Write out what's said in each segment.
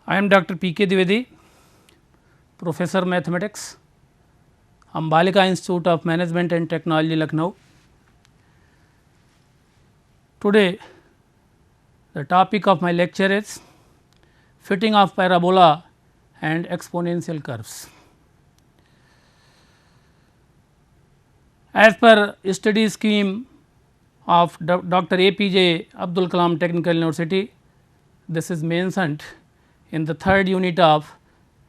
I am Dr. P.K. Dwivedi, Professor Mathematics, Ambalika Institute of Management and Technology, Lucknow. Today, the topic of my lecture is fitting of parabola and exponential curves. As per study scheme of Dr. APJ Abdul Kalam Technical University, this is mentioned in the third unit of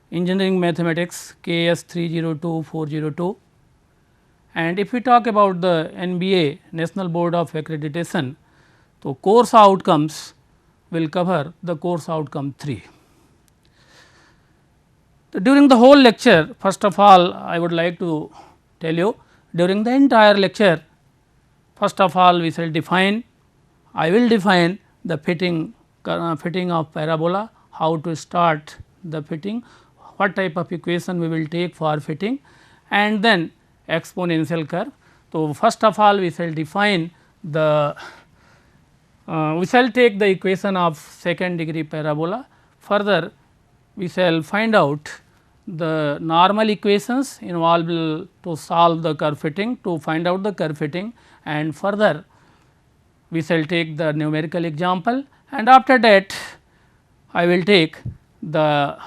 Engineering Mathematics KS 302402. And if we talk about the NBA National Board of Accreditation, so course outcomes will cover the course outcome 3. So, during the whole lecture, first of all I would like to tell you, during the entire lecture, first of all we shall define, I will define the fitting of parabola, how to start the fitting, what type of equation we will take for fitting, and then exponential curve. So, first of all we shall define the we shall take the equation of second degree parabola. Further we shall find out the normal equations involved to solve the curve fitting, to find out the curve fitting, and further we shall take the numerical example, and after that I will take the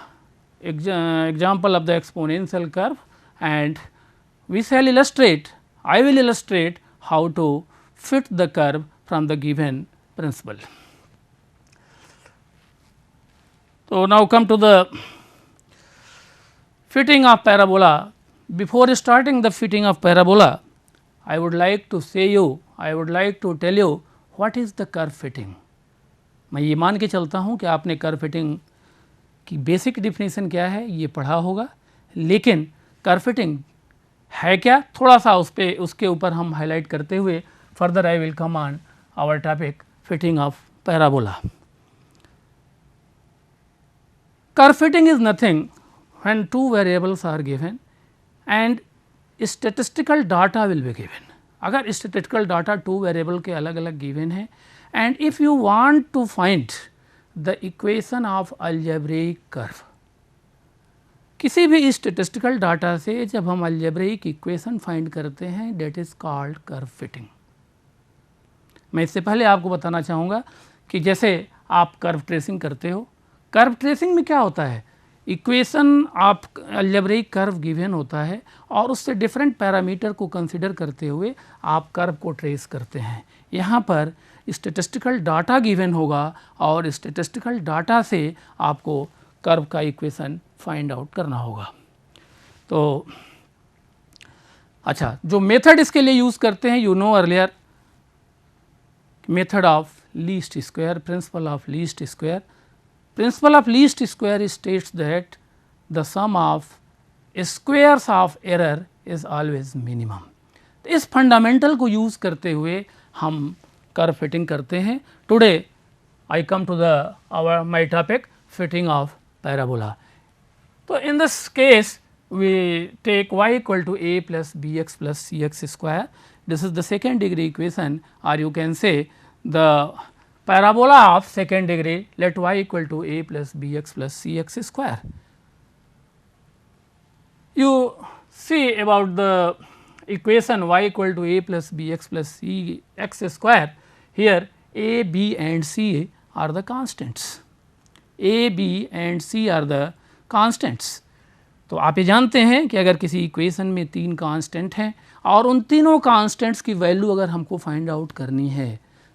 example of the exponential curve, and we shall illustrate, I will illustrate how to fit the curve from the given principle. So, now come to the fitting of parabola. Before starting the fitting of parabola, I would like to say you, I would like to tell you what is the curve fitting. मैं ये मान के चलता हूँ कि आपने curve fitting की basic definition क्या है ये पढ़ा होगा, लेकिन कर्व फिटिंग है क्या थोड़ा सा उसके ऊपर हम हाईलाइट करते हुए further I will come on our topic fitting of parabola. Curve fitting is nothing when two variables are given and statistical data will be given. अगर स्टैटिस्टिकल डाटा टू वेरिएबल के अलग अलग गिवन है, and if you want to find the equation of algebraic curve, किसी भी statistical data से जब हम algebraic equation find करते हैं that is called curve fitting. मैं इससे पहले आपको बताना चाहूँगा कि जैसे आप कर्व ट्रेसिंग करते हो, कर्व ट्रेसिंग में क्या होता है, इक्वेशन आप अलजेब्रिक कर्व गिवन होता है और उससे डिफरेंट पैरामीटर को कंसीडर करते हुए आप कर्व को ट्रेस करते हैं. यहाँ पर स्टैटिस्टिकल डाटा गिवन होगा और स्टैटिस्टिकल डाटा से आपको कर्व का इक्वेशन फाइंड आउट करना होगा. तो अच्छा, जो मेथड इसके लिए यूज़ करते हैं, you know earlier method of least square, principal of least square. Principle of least square states that the sum of squares of error is always minimum. तो इस फंडामेंटल को यूज़ करते हुए हम कर्व फिटिंग करते हैं. Today I come to the my topic fitting of parabola. तो in this case we take y equal to a plus bx plus cx square. This is the second degree equation, or you can say the parabola of second degree. Let y equal to a plus bx plus cx square. You see about the equation y equal to a plus bx plus cx square. Here a, b and c are the constants. a, b and c are the constants. तो आप ये जानते हैं कि अगर किसी equation में 3 constant हैं और उन तीनों कांस्टेंट्स की वैल्यू अगर हमको फाइंड आउट करनी है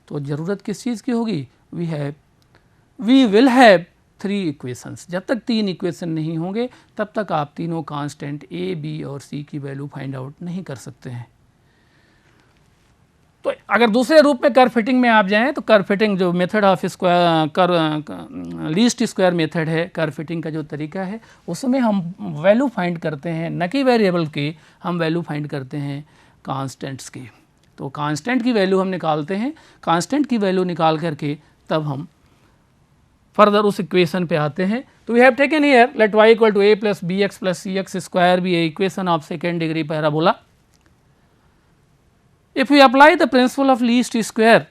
तो ज़रूरत किस चीज़ की होगी, वी विल हैव 3 इक्वेशंस. जब तक 3 इक्वेशन नहीं होंगे तब तक आप तीनों कांस्टेंट ए, बी और सी की वैल्यू फाइंड आउट नहीं कर सकते हैं. तो अगर दूसरे रूप में कर्व फिटिंग में आप जाएं तो कर्व फिटिंग जो method of least square method है, कर्व फिटिंग का जो तरीका है उसमें हम वैल्यू फाइंड करते हैं न कि वेरिएबल की, हम वैल्यू फाइंड करते हैं कांस्टेंट्स की. तो कांस्टेंट की वैल्यू हम निकालते हैं, कांस्टेंट की वैल्यू निकाल करके तब हम फर्दर उस इक्वेशन पे आते हैं. तो we have taken here let y equal to a plus b x plus c x square be a equation of second degree parabola. If we apply the principle of least square,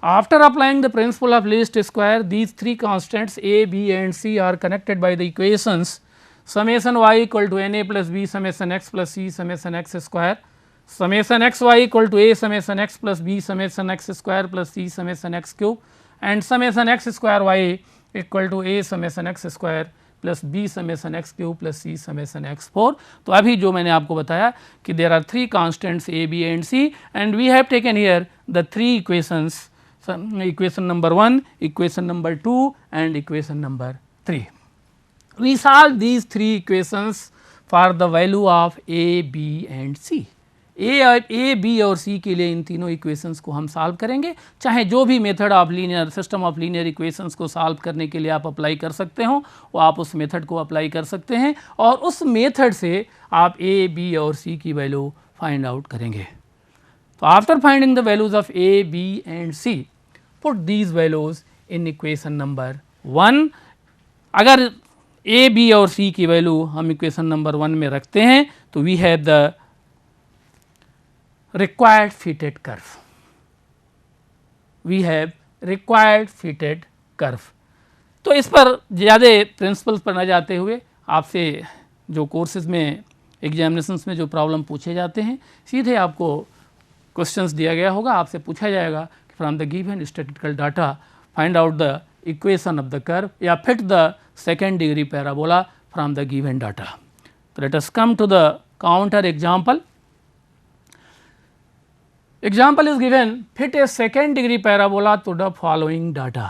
After applying the principle of least square, these three constants a, b and c are connected by the equations summation y equal to n a plus b summation x plus c summation x square, summation x y equal to a summation x plus b summation x square plus c summation x cube, and summation x square y equal to a summation x square plus b summation x cube plus c summation x 4. तो अभी जो मैंने आपको बताया कि there are three constants a b and c and we have taken here the three equations, equation number 1, equation number 2 and equation number 3. We solve these three equations for the value of a, b and c. a, b और c के लिए इन तीनों equations को हम solve करेंगे. चाहे जो भी method of linear system of linear equations को सॉल्व करने के लिए आप अप्लाई कर सकते हो, वो आप उस मेथड को अप्लाई कर सकते हैं और उस मेथड से आप a, b और c की वैल्यू फाइंड आउट करेंगे. तो after finding the values of a, b and c, put these values in equation number 1. अगर a, b और c की वैल्यू हम इक्वेशन नंबर 1 में रखते हैं तो we have the required fitted curve. We have required fitted curve. तो इस पर ज़्यादा प्रिंसिपल्स पर न जाते हुए आपसे जो कोर्सेज में एग्जामिनेशंस में जो प्रॉब्लम पूछे जाते हैं, सीधे आपको क्वेश्चंस दिया गया होगा, आपसे पूछा जाएगा कि from the given statistical data find out the equation of the curve या fit the second degree parabola from the given data. तो let us come to the counter example. Example is given, fit a second degree parabola to the following data.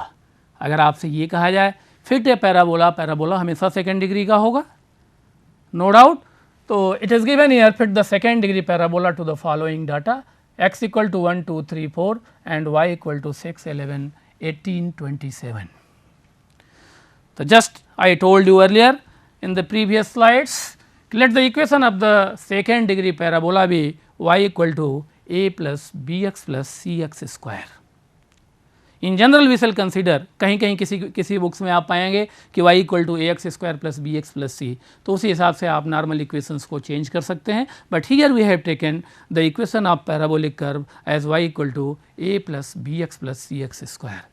अगर आपसे ये कहा जाए fit a parabola, parabola हमेशा second degree का होगा, no doubt. तो it is given here fit the second degree parabola to the following data, x equal to 1 2 3 4 and y equal to 6 11 18 27. So just I told you earlier in the previous slides, let the equation of the second degree parabola be y equal to a plus bx plus cx square. In general we shall consider, कहीं कहीं किसी books में आप पाएंगे कि y equal to ax square plus bx plus c, तो उसी हिसाब से आप नॉर्मल इक्वेशंस को चेंज कर सकते हैं. But here we have taken the equation of parabolic curve as y equal to a plus bx plus cx square.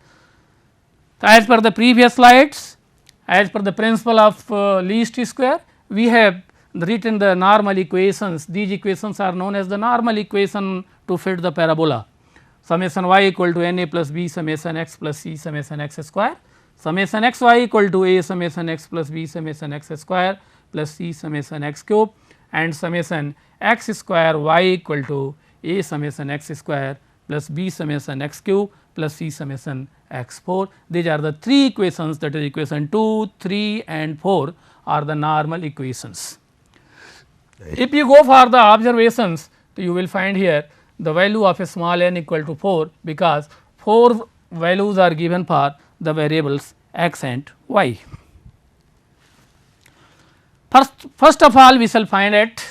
As per the previous slides, as per the principle of least square, we have written the normal equations. These equations are known as the normal equation to fit the parabola. Summation y equal to n a plus b summation x plus c summation x square, summation x y equal to a summation x plus b summation x square plus c summation x cube, and summation x square y equal to a summation x square plus b summation x cube plus c summation x 4. These are the three equations, that is equation 2, 3 and 4 are the normal equations. If you go for the observations, so you will find here the value of a small n equal to 4, because 4 values are given for the variables x and y. First of all, we shall find out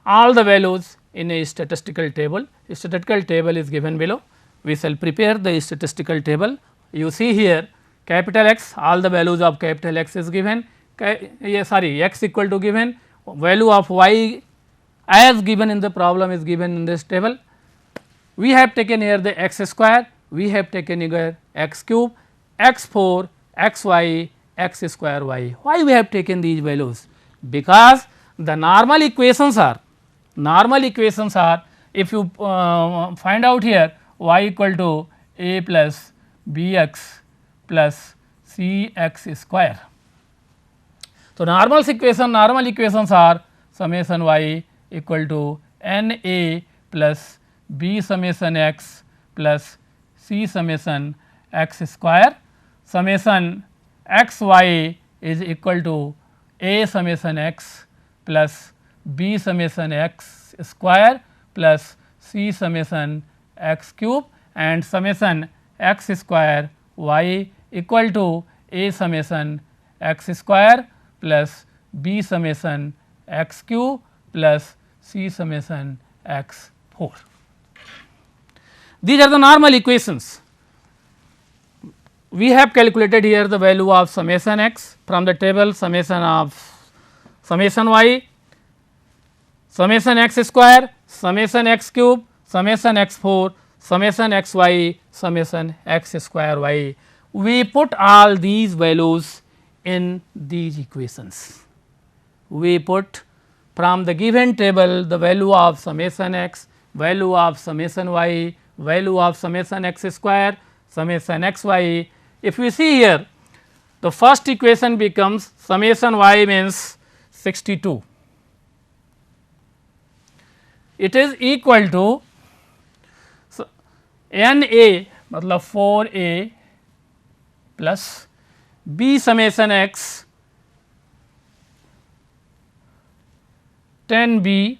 all the values in a statistical table. A statistical table is given below. We shall prepare the statistical table. You see here capital X, all the values of capital X is given. X equal to given, value of y as given in the problem is given in this table. We have taken here the x square, we have taken here x cube, x 4, x y, x square y. Why we have taken these values? Because the normal equations are if you find out here y equal to a plus bx plus cx square. So, normal equations are summation y equal to n a plus b summation x plus c summation x square, summation x y is equal to a summation x plus b summation x square plus c summation x cube, and summation x square y equal to a summation x square plus b summation x cube plus c summation x 4. These are the normal equations. We have calculated here the value of summation x from the table, summation of summation y, summation x square, summation x cube, summation x 4, summation x y, summation x square y. We put all these values in these equations. We put from the given table the value of summation x, value of summation y, value of summation x square, summation x y. If we see here, the first equation becomes summation y means 62. It is equal to n a मतलब 4a plus b summation x 10b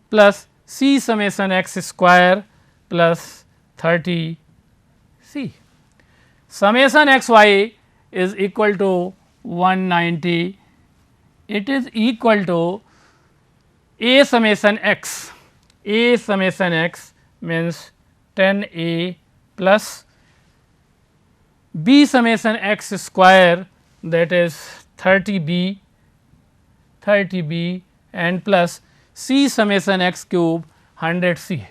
plus c summation x square plus 30c. Summation x y is equal to 190. It is equal to a summation x. A summation x means 10a plus b summation x square, that is 30b and plus c summation x cube 100c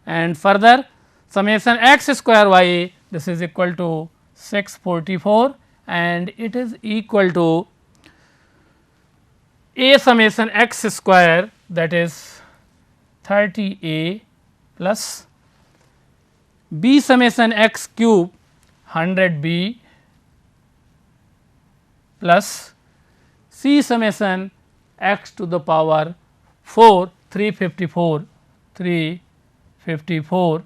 and further summation x square y, this is equal to 644 and it is equal to a summation x square, that is 30a plus b summation x cube 100b plus c summation x to the power 4 354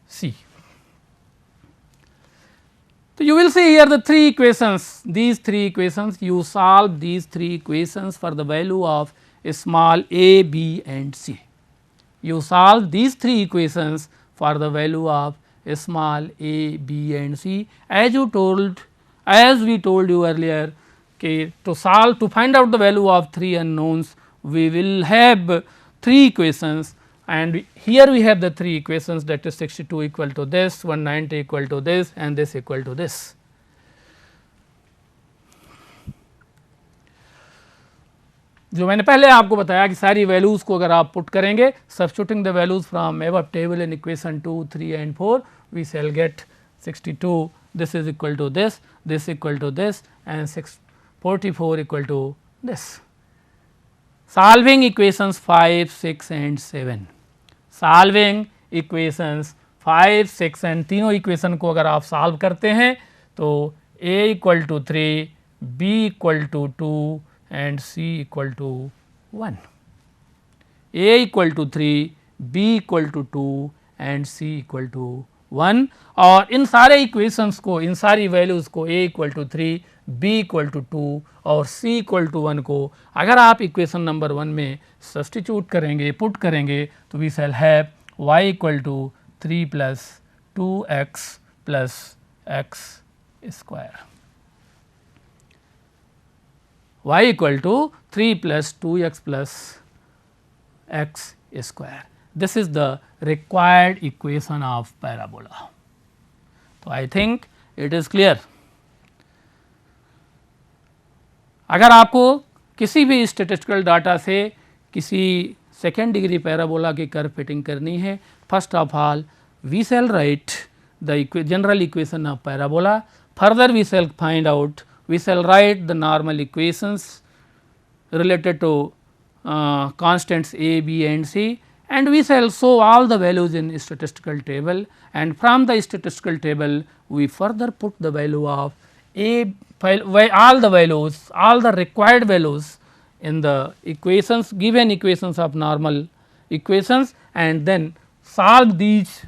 c. So, you will see here the three equations, these three equations, you solve these three equations for the value of small a, b and c. You solve these three equations for the value of small a, b and c. As we told you earlier, okay, to find out the value of three unknowns, we will have three equations, and here we have the three equations, that is 62 equal to this, 190 equal to this and this equal to this. जो मैंने पहले आपको बताया कि सारी values को अगर आप पुट करेंगे, substituting the values from above table in equation 2, 3 and 4, we shall get 62, this is equal to this equal to this and 644 equal to this. Solving equations 5, 6 and 7. Solving equations 5, 6 and तीनों equation को अगर आप solve करते हैं तो a equal to 3, b equal to 2 and c equal to 1. a equal to 3, b equal to 2 and c equal to 1 और इन सारे equations को, इन सारी वैल्यूज़ को a equal to 3, b equal to 2 और c equal to 1 को अगर आप equation number 1 में सब्स्टिट्यूट करेंगे, पुट करेंगे तो we shall have y equal to 3 plus 2x plus x square. Y equal to 3 plus 2x plus x square. This is the required equation of parabola. So, I think it is clear. अगर आपको किसी भी statistical data से किसी second degree parabola की curve fitting करनी है, first of all we shall write the general equation of parabola, further we shall find out, we shall write the normal equations related to constants a, b and c, and we shall show all the values in statistical table, and from the statistical table we further put the value of a, all the values, all the required values in the equations, given equations of normal equations, and then solve these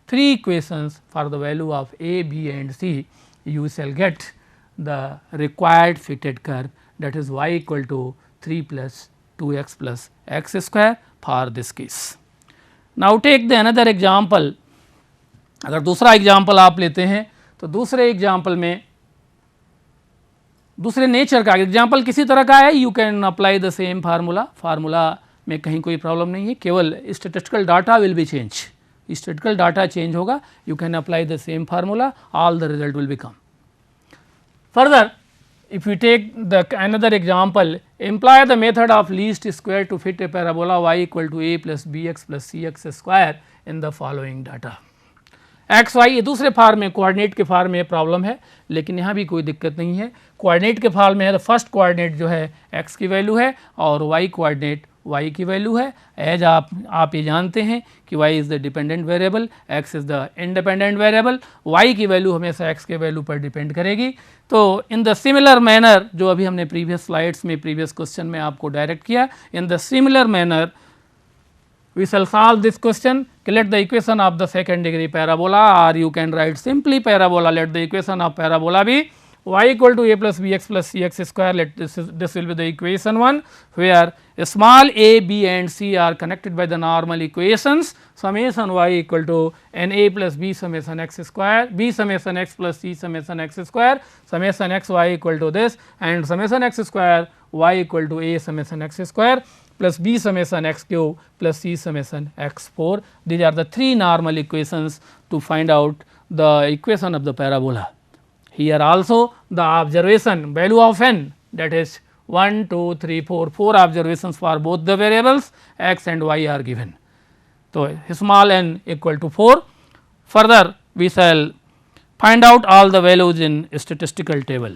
three equations for the value of a, b and c. You shall get the required fitted curve, that is y equal to 3 plus 2x plus x square for this case. Now, take the another example. अगर दूसरा example आप लेते हैं तो दूसरे example में दूसरे nature का एग्जाम्पल किसी तरह का है, you can apply the same formula में कहीं कोई प्रॉब्लम नहीं है, केवल statistical data will be change, statistical data change होगा, you can apply the same formula, all the result will be come. Further, if we take the another example, employ the method of least square to fit a parabola y equal to a plus bx plus cx square in the following data. X y ये दूसरे farm में coordinate के farm में problem है, लेकिन यहाँ भी कोई दिक्कत नहीं है. कोऑर्डिनेट के फार्म में है तो फर्स्ट कोऑर्डिनेट जो है एक्स की वैल्यू है और वाई कोऑर्डिनेट वाई की वैल्यू है. एज आप ये जानते हैं कि y is the dependent variable, x is the independent variable. Y की वैल्यू हमेशा एक्स के वैल्यू पर डिपेंड करेगी. तो इन द सिमिलर मैनर जो अभी हमने प्रीवियस स्लाइड्स में प्रीवियस क्वेश्चन में आपको डायरेक्ट किया, in the similar manner we shall solve this question. Let the equation of the second degree parabola, or you can write simply parabola. Let the equation of parabola be y equal to a plus bx plus cx square. Let this will be the equation 1, where small a, b and c are connected by the normal equations. Summation y equal to n a plus b summation x square, b summation x plus c summation x square, summation x y equal to this, and summation x square y equal to a summation x square plus b summation x cube plus c summation x 4. These are the three normal equations to find out the equation of the parabola. Here also the observation value of n, that is 1, 2, 3, 4, 4 observations for both the variables x and y are given. So, small n equal to 4. Further we shall find out all the values in statistical table.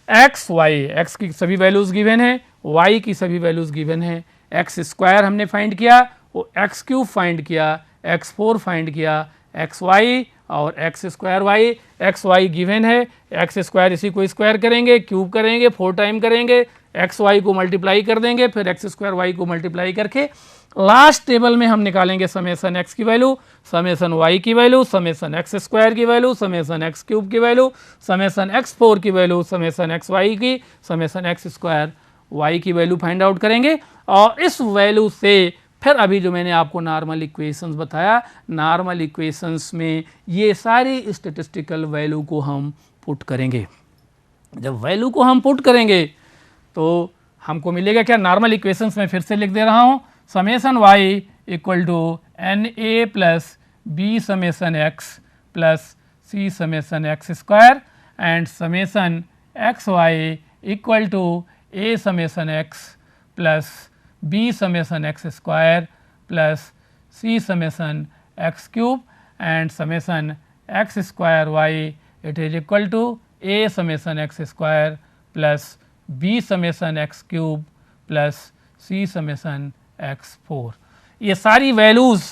x y, x की सभी values given है, y की सभी values given है. X square हमने find किया, वो x cube find किया, एक्स 4 फाइंड किया, एक्स वाई और x square y. X y given है, एक्स स्क्वायर इसी को स्क्वायर करेंगे, क्यूब करेंगे, 4 टाइम करेंगे, एक्स वाई को मल्टीप्लाई कर देंगे, फिर एक्स स्क्वायर वाई को मल्टीप्लाई करके लास्ट टेबल में हम निकालेंगे समेसन एक्स की वैल्यू, समेसन वाई की वैल्यू, समेसन एक्स स्क्वायर की वैल्यू, समेसन एक्स क्यूब की वैल्यू, समेसन एक्स 4 की वैल्यू, समेसन एक्स वाई की, समेसन एक्स स्क्वायर वाई की वैल्यू फाइंड आउट करेंगे. और इस वैल्यू से फिर अभी जो मैंने आपको नॉर्मल इक्वेशंस बताया, नॉर्मल इक्वेशंस में ये सारी स्टैटिस्टिकल वैल्यू को हम पुट करेंगे. जब वैल्यू को हम पुट करेंगे तो हमको मिलेगा क्या, नॉर्मल इक्वेशंस में फिर से लिख दे रहा हूँ, summation y equal to n a plus b summation x plus c summation x square and summation x y equal to a summation x plus b summation x square plus c summation x cube and summation x square y it is equal to a summation x square plus b summation x cube plus c summation x 4. ये सारी values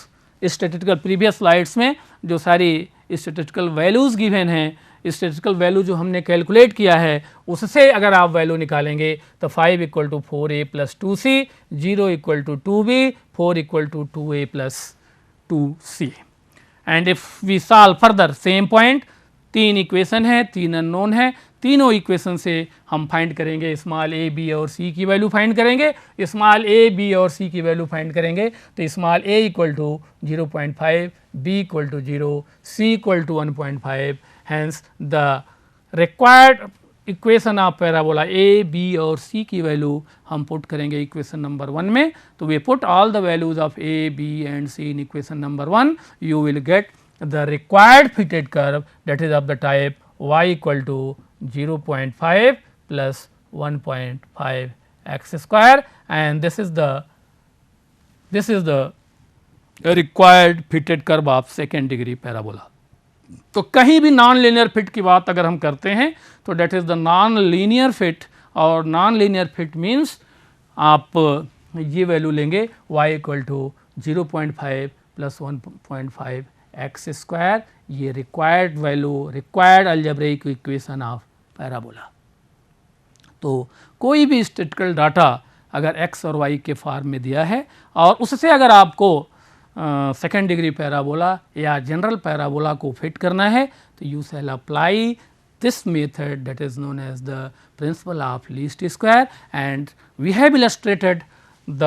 statistical previous slides में जो सारी statistical values given हैं, statistical value जो हमने calculate किया है उससे अगर आप वैल्यू निकालेंगे तो 5 equal to 4a plus 2c, 0 equal to 2b, 4 equal to 2a plus 2c. And if we solve further same point, 3 equation है, 3 अननोन है, तीनों इक्वेशन से हम फाइंड करेंगे स्मॉल ए बी और सी की वैल्यू फाइंड करेंगे. स्मॉल ए बी और सी की वैल्यू फाइंड करेंगे तो small A equal to 0.5, B equal to 0, C equal to 1.5. Hence the required equation of parabola A B और सी की वैल्यू हम पुट करेंगे इक्वेशन नंबर 1 में. तो we put all the values of a b and c in equation number 1. You will get the required fitted curve that is of the type y equal to 0.5 plus 1.5 x square, and this is the required fitted curve of second degree parabola. तो कहीं भी non linear fit की बात अगर हम करते हैं तो that is the non linear fit, और नॉन लीनियर फिट मीन्स आप ये वैल्यू लेंगे y equal to 0.5 plus 1.5 x square. ये required value, required algebraic equation of parabola. तो कोई भी स्टैटिस्टिकल डाटा अगर x और y के फॉर्म में दिया है और उससे अगर आपको सेकेंड डिग्री पैराबोला या जनरल पैराबोला को फिट करना है तो you shall apply this method that is known as the principle of least square. And we have illustrated the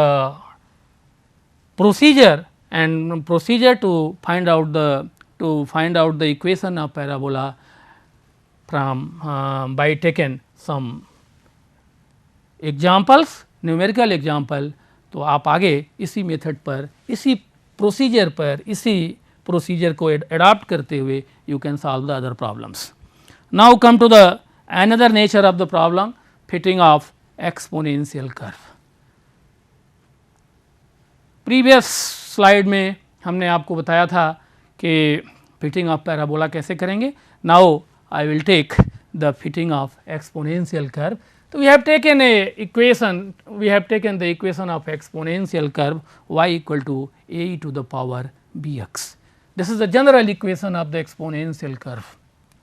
procedure to find out the equation of parabola from by taken some examples, numerical example. तो आप आगे इसी method पर, इसी procedure को adopt करते हुए you can solve the other problems. Now come to the another nature of the problem, fitting of exponential curve. Previous slide में हमने आपको बताया था कि फिटिंग ऑफ पैराबोला कैसे करेंगे. Now I will take the fitting of exponential curve. तो we have taken a equation, we have taken the equation of exponential curve y equal to a to the power bx. This is the general equation of the exponential curve,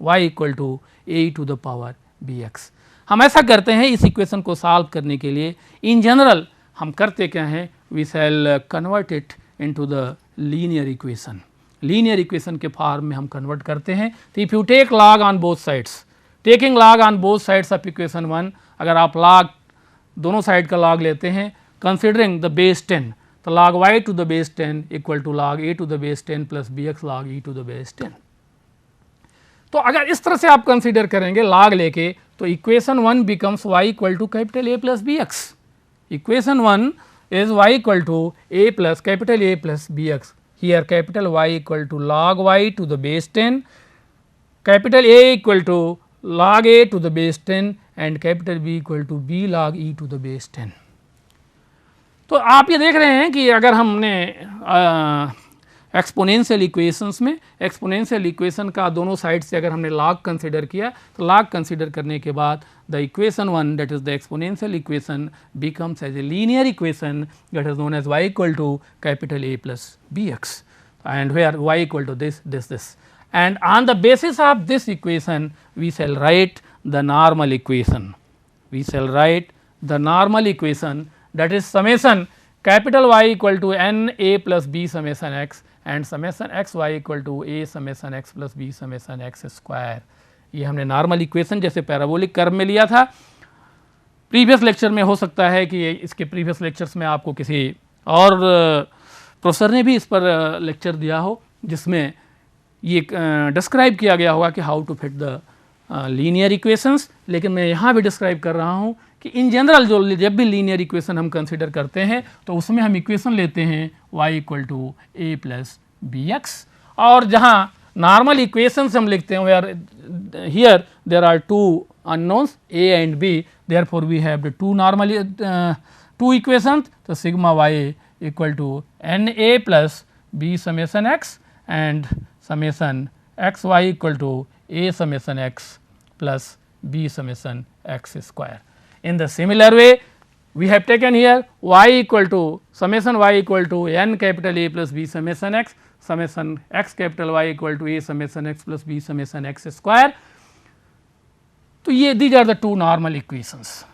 y equal to a to the power bx. हम ऐसा करते हैं इस equation को solve करने के लिए. In general हम करते क्या हैं, we shall convert it into the linear equation. Linear equation के फॉर्म में हम कन्वर्ट करते हैं. तो if you take log on both sides, taking log on both sides of equation 1, अगर आप लॉग दोनों साइड का लॉग लेते हैं कंसिडरिंग द बेस 10, तो log y to the base 10 equal to log a to the base 10 plus bx log e to the base 10. तो अगर इस तरह से आप कंसीडर करेंगे log लेके, तो equation 1 becomes y equal to capital A plus bx. Equation 1 is y equal to a plus capital A plus bx. Here capital Y equal to log y to the base 10, capital A equal to log a to the base 10 and capital B equal to b log e to the base 10. तो आप ये देख रहे हैं कि अगर हमने exponential equations में एक्सपोनेंशियल इक्वेशन का दोनों साइड से अगर हमने लॉग कंसीडर किया, तो लॉग कंसीडर करने के बाद the equation 1 that is the exponential equation becomes as a linear equation that is known as y equal to capital A plus bx and where y equal to this and on the basis of this equation we shall write the normal equation. We shall write the normal equation, that is summation capital Y equal to n a plus b summation x and summation x y equal to a summation x plus b summation x square. ये हमने normal equation जैसे parabolic curve में लिया था. Previous lecture में हो सकता है कि इसके प्रीवियस लेक्चर्स में आपको किसी और प्रोफेसर ने भी इस पर लेक्चर दिया हो जिसमें ये डिस्क्राइब किया गया होगा कि how to fit the linear equations. लेकिन मैं यहाँ भी डिस्क्राइब कर रहा हूँ कि इन जनरल जो जब भी लीनियर इक्वेशन हम कंसिडर करते हैं तो उसमें हम इक्वेशन लेते हैं y equal to a plus b x. और जहाँ नॉर्मल इक्वेशंस हम लिखते हैं where here there are two unknowns a and b, therefore we have the two equations. तो sigma y equal to n a plus b summation x and summation x y equal to a summation x plus b summation x square. In the similar way we have taken here y equal to summation y equal to n capital A plus b summation x capital Y equal to a summation x plus b summation x square. तो ये these are the two normal equations.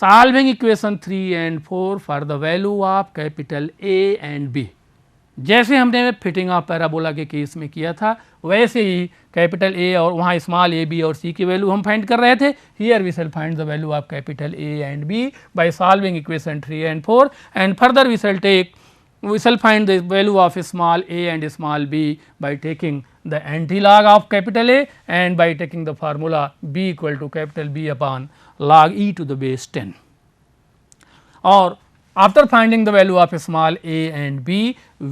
Solving equation 3 and 4 for the value of capital A and B. जैसे हमने fitting of parabola के case में किया था वैसे ही capital A और वहाँ स्मॉल ए बी और सी की वैल्यू हम फाइंड कर रहे थे. Here we shall find the value of capital A and B by solving equation 3 and 4 and further we shall find the value of small a and small b by taking the antilog of capital A and by taking the formula b equal to capital B upon log e to the base 10. और after finding the value of small a and b,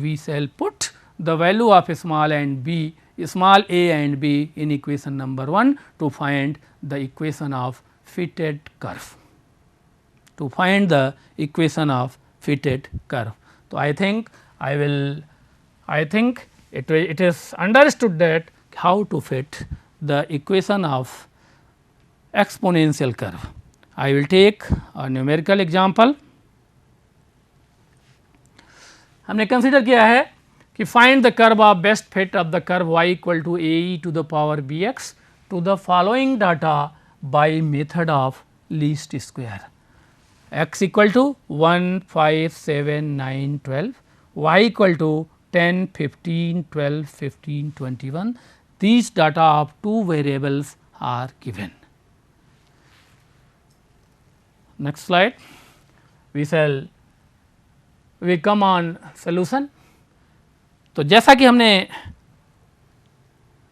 we shall put the value of small a and b in equation number 1 to find the equation of fitted curve. To find the equation of fitted curve. So I think it is understood that how to fit the equation of exponential curve. I will take a numerical example. हमने consider किया है कि find the curve of best fit of the curve y equal to a e to the power b x to the following data by method of least square. x equal to 1 5 7 9 12, y equal to 10 15 12 15 21. These data of two variables are given. Next slide. We come on solution. तो जैसा कि हमने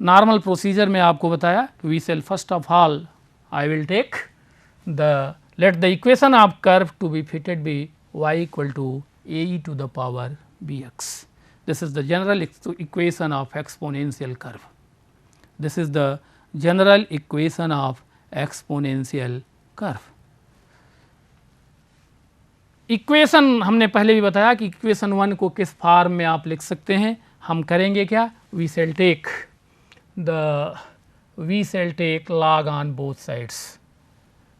normal procedure में आपको बताया, we shall first of all I will take the let the equation of curve to be fitted be y equal to a e to the power bx. This is the general equation of exponential curve. This is the general equation of exponential curve. Equation हमने पहले भी बताया कि equation 1 को किस form में आप लिख सकते हैं. हम करेंगे क्या, we shall take log on both sides,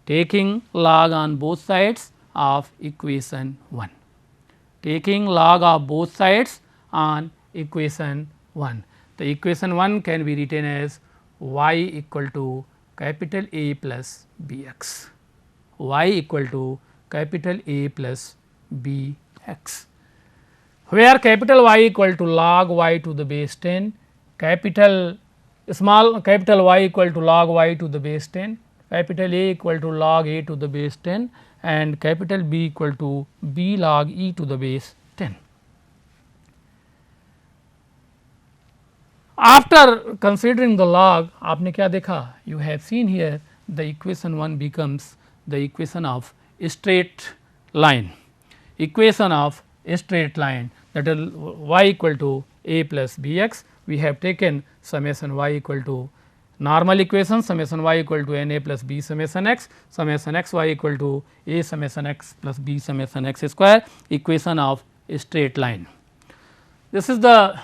taking log on both sides of equation 1, taking log of both sides on equation 1. The equation 1 can be written as y equal to capital A plus b x, y equal to capital A plus b x, where capital Y equal to log y to the base 10, capital Y equal to log y to the base 10, capital A equal to log a to the base 10, and capital B equal to b log e to the base 10. After considering the log, आपने क्या देखा, you have seen here the equation 1 becomes the equation of a straight line, equation of a straight line, that is y equal to a plus b x. We have taken summation y equal to normal equation, summation y equal to n a plus b summation x y equal to a summation x plus b summation x square, equation of a straight line. This is the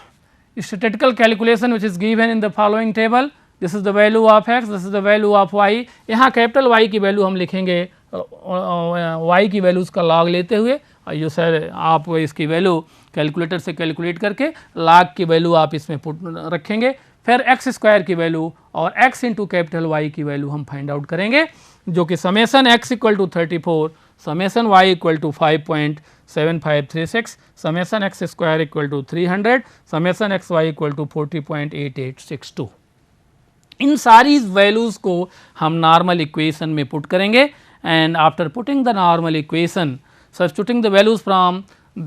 statistical calculation which is given in the following table. This is the value of x, this is the value of y. यहाँ capital y की value हम लिखेंगे y की values का log लेते हुए. ये sir आप इसकी वैल्यू कैलकुलेटर से कैलकुलेट करके log की वैल्यू आप इसमें पुट रखेंगे. फिर x स्क्वायर की वैल्यू और x इंटू कैपिटल y की वैल्यू हम फाइंड आउट करेंगे, जो कि summation x equal to 34, summation y equal to 5.7536, summation x square equal to 300, summation x y equal to 40.8862. इन सारी वैल्यूज़ को हम नॉर्मल इक्वेशन में पुट करेंगे. And after putting the normal equation, substituting the values from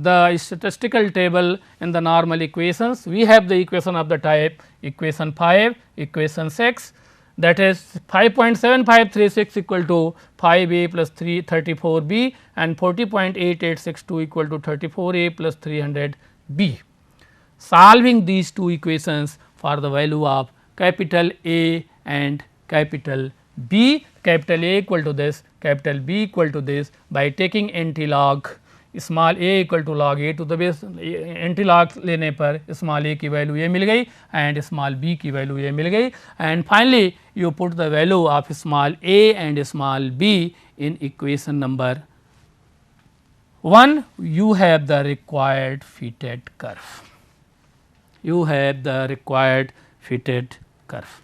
the statistical table in the normal equations, we have the equation of the type equation 5, equation 6, that is 5.7536 equal to 5a plus 34b and 40.8862 equal to 34a plus 300b. Solving these two equations for the value of capital A and capital B, capital A equal to this, capital B equal to this, by taking anti-log small a equal to log a to the base, anti-log लेने पर small a की value ये मिल गई and small b की value ये मिल गई. And finally you put the value of small a and small b in equation number 1, you have the required fitted curve. You have the required fitted curve.